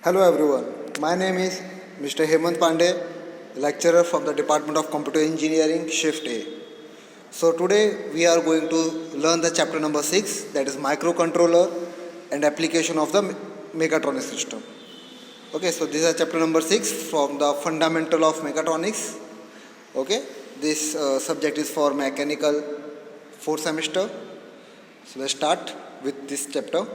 Hello everyone, my name is Mr. Hemant Pandey, lecturer from the Department of Computer Engineering, Shift A. So today we are going to learn the chapter number 6, that is microcontroller and application of the mechatronics system. Okay, so this is chapter number 6 from the fundamental of mechatronics. Okay, this subject is for mechanical 4th semester. So let's start with this chapter.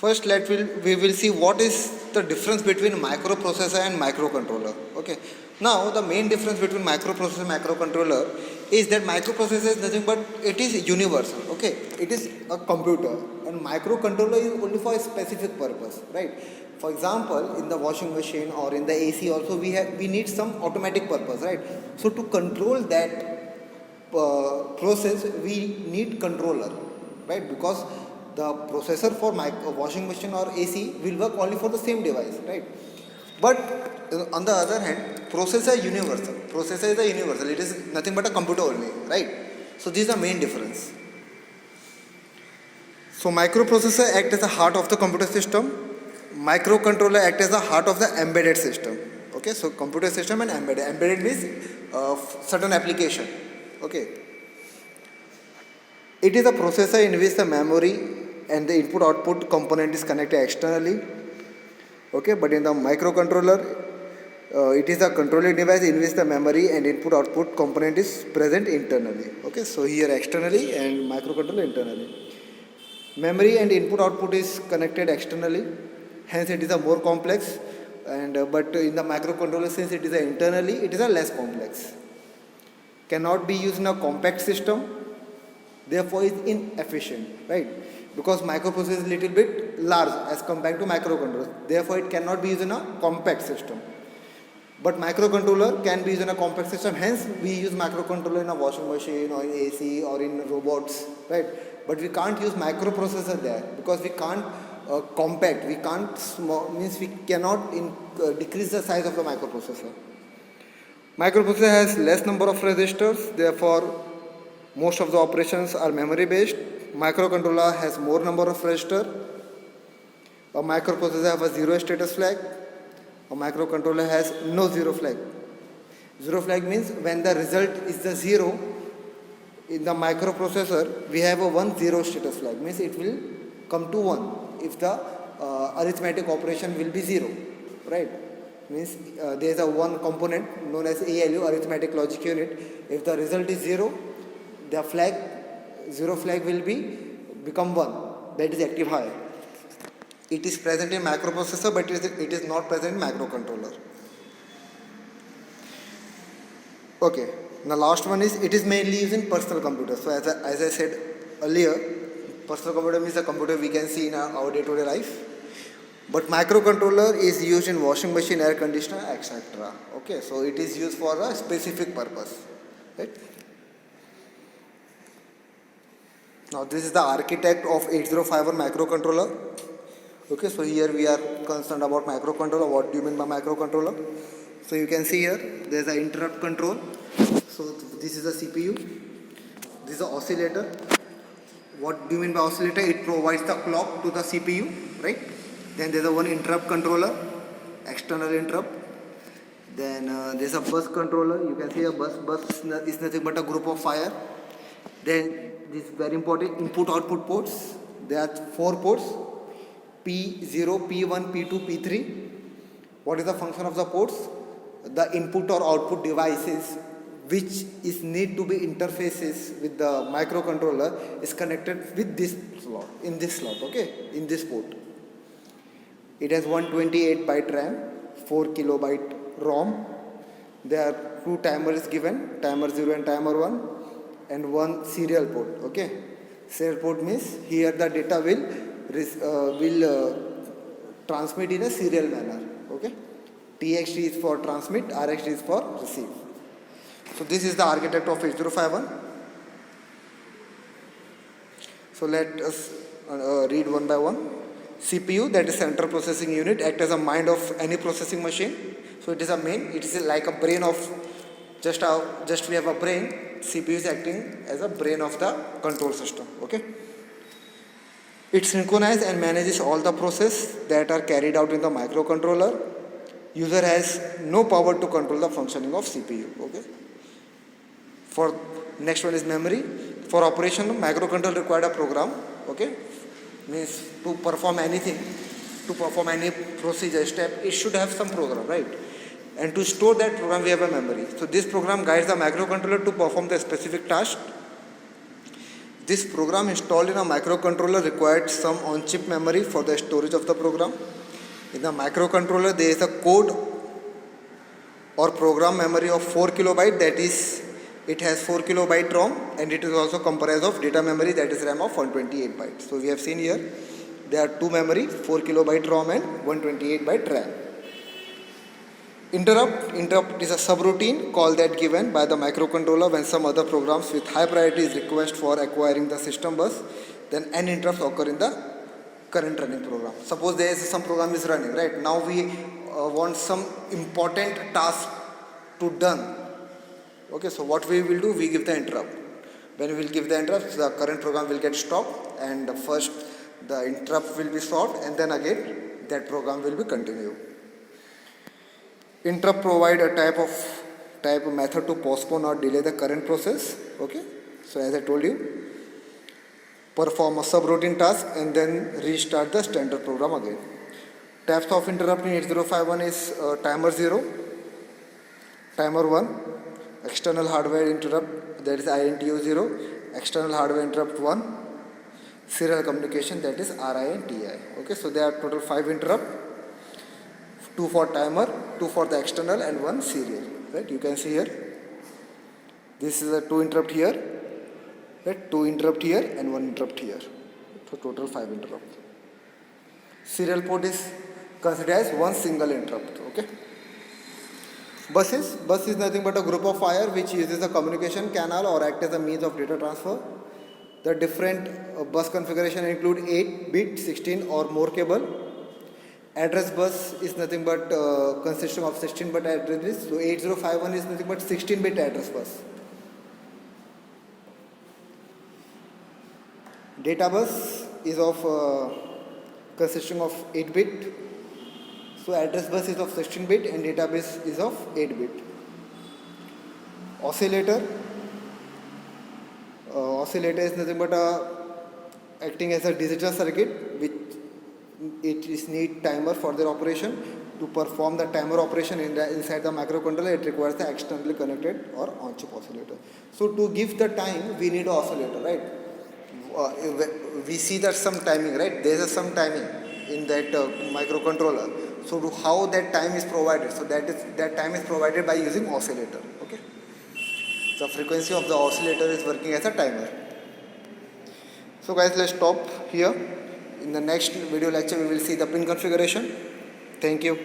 First, we will see what is the difference between microprocessor and microcontroller. Okay. Now, the main difference between microprocessor and microcontroller is that microprocessor is nothing but it is universal. Okay. It is a computer, and microcontroller is only for a specific purpose, right? For example, in the washing machine or in the AC also we need some automatic purpose, right? So to control that process, we need controller, right? Because the processor for washing machine or AC will work only for the same device, right? But on the other hand, processor is universal. Processor is a universal. It is nothing but a computer only, right? So this is the main difference. So microprocessor act as the heart of the computer system. Microcontroller act as the heart of the embedded system. Okay, so computer system and embedded. Embedded means certain application. Okay. It is a processor in which the memory and the input output component is connected externally. Okay, but in the microcontroller, it is a controlling device in which the memory and input output component is present internally. Okay, so here externally and microcontroller internally. Memory and input output is connected externally, hence it is a more complex. And but in the microcontroller, since it is a internally, it is a less complex. Cannot be used in a compact system, therefore is inefficient, right? Because microprocessor is little bit large as compared to microcontroller, therefore it cannot be used in a compact system. But microcontroller can be used in a compact system, hence we use microcontroller in a washing machine or in AC or in robots, right? But we can't use microprocessor there because we can't compact, we can't means we cannot decrease the size of the microprocessor. Microprocessor has less number of registers, therefore most of the operations are memory based. Microcontroller has more number of registers. A microprocessor has a zero status flag. A microcontroller has no zero flag. Zero flag means when the result is the zero, in the microprocessor we have a 1 0 status flag, means it will come to 1 if the arithmetic operation will be 0, right? Means there is a one component known as ALU, arithmetic logic unit. If the result is 0, the flag, 0 flag will become 1, that is active high. It is present in microprocessor, but it is not present in microcontroller. Okay, the last one is, it is mainly used in personal computers. So as I said earlier, personal computer means a computer we can see in our day-to-day life. But microcontroller is used in washing machine, air conditioner, etc. Okay, so it is used for a specific purpose, right? Now this is the architect of 8051 microcontroller. Okay, so here we are concerned about microcontroller. What do you mean by microcontroller? So you can see here there is an interrupt control. So this is a CPU. This is an oscillator. What do you mean by oscillator? It provides the clock to the CPU, right? Then there is a one interrupt controller, external interrupt. Then there is a bus controller. You can see a bus is nothing but a group of wire. Then this is very important, input output ports. There are 4 ports, P0, P1, P2, P3. What is the function of the ports? The input or output devices which is need to be interfaces with the microcontroller is connected with this slot, in this slot, okay, in this port. It has 128 byte RAM, 4 kilobyte ROM. There are 2 timers given, timer 0 and timer 1, and 1 serial port. Okay, serial port means here the data will transmit in a serial manner. Okay, TXT is for transmit, RXT is for receive. So this is the architect of 8051. So let us read one by one. CPU, that is central processing unit, act as a mind of any processing machine. So it is a main, it is like a brain of, just we have a brain, CPU is acting as a brain of the control system. Okay. It synchronizes and manages all the processes that are carried out in the microcontroller. User has no power to control the functioning of CPU. Okay. For next one is memory. For operation, microcontroller required a program. Okay, means to perform anything, to perform any procedure step, it should have some program, right? And to store that program, we have a memory. So this program guides the microcontroller to perform the specific task. This program installed in a microcontroller required some on-chip memory for the storage of the program. In the microcontroller, there is a code or program memory of 4 kilobyte, that is, it has 4 kilobyte ROM, and it is also comprised of data memory, that is RAM of 128 bytes. So we have seen here, there are two memory, 4 kilobyte ROM and 128 byte RAM. Interrupt is a subroutine call that given by the microcontroller when some other programs with high priority is request for acquiring the system bus. Then n interrupts occur in the current running program. Suppose there is some program is running, right? Now we want some important task to done. Okay, so what we will do, we give the interrupt. When we will give the interrupt, the current program will get stopped, and first the interrupt will be solved, and then again that program will be continued. Interrupt provide a type of method to postpone or delay the current process. Okay, so as I told you, perform a subroutine task and then restart the standard program again. Types of interrupt in 8051 is timer 0, timer 1, external hardware interrupt, that is INTO 0, external hardware interrupt 1, serial communication, that is RI and TI. Okay, so there are total 5 interrupt, 2 for timer, 2 for the external, and 1 serial. Right, you can see here. This is a 2 interrupt here, right, 2 interrupt here, and 1 interrupt here. So total 5 interrupt. Serial port is considered as one single interrupt. Okay. Bus is nothing but a group of wire which uses a communication canal or act as a means of data transfer. The different bus configuration include 8-bit, 16 or more cable. Address bus is nothing but consisting of 16-bit addresses. So 8051 is nothing but 16-bit address bus. Data bus is of consisting of 8-bit. So address bus is of 16-bit and database is of 8-bit. Oscillator is nothing but acting as a digital circuit which it is need timer for their operation. To perform the timer operation inside the microcontroller, it requires the externally connected or on-chip oscillator. So to give the time, we need an oscillator, right? We see that some timing, right? There is some timing in that microcontroller. So how that time is provided? So that time is provided by using oscillator. Okay. The frequency of the oscillator is working as a timer. So guys, let's stop here. In the next video lecture, we will see the pin configuration. Thank you.